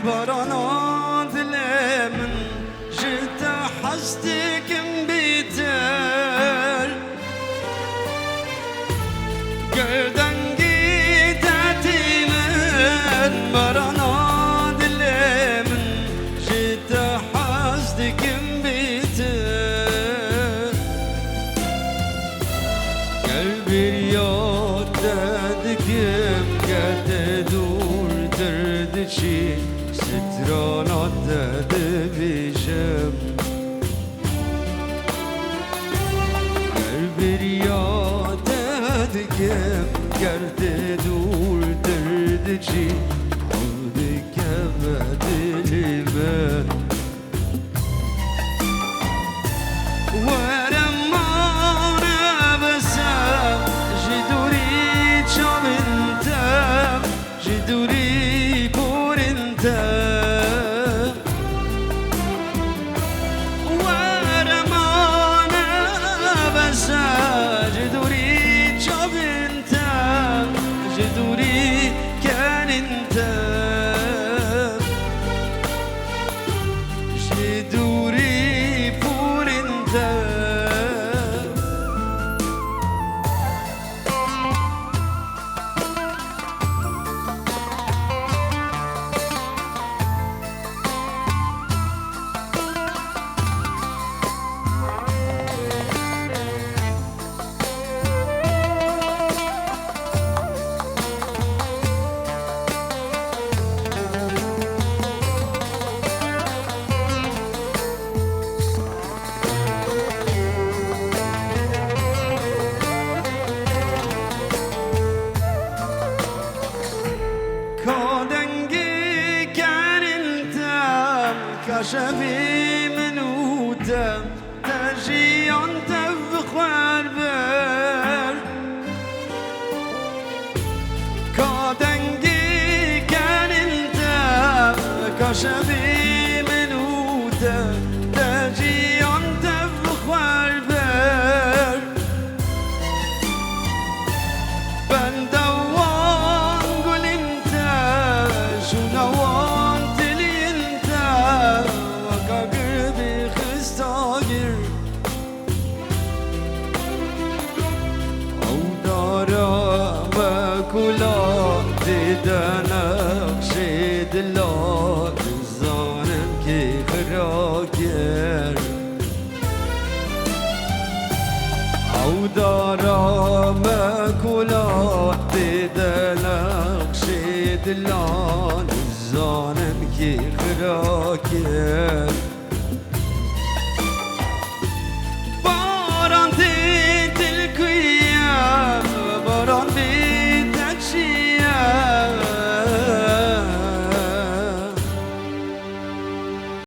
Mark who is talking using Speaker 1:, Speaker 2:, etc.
Speaker 1: برانا دل من جد حشتكم بيتر قردن قيدتي من برانا دل من جد حشتكم بيتر قلبي رياض دادكم قد دور دردشي سترانات دبيشم قلبي رياض دادكم قد دور دردشي عودك بدلي من جدوري كان انت جدوري بور انت كشفي منوتم تجي أنت بخوار بر كادنجي كان انت كشفي منوتم تجي أنت بخوار بر بندوان قل انت شو نوان تلي انت كلا ديدانك شيد الله الظالم كي خراكر عودارا ما كلا ديدانك شيد الله الظالم كي خراكر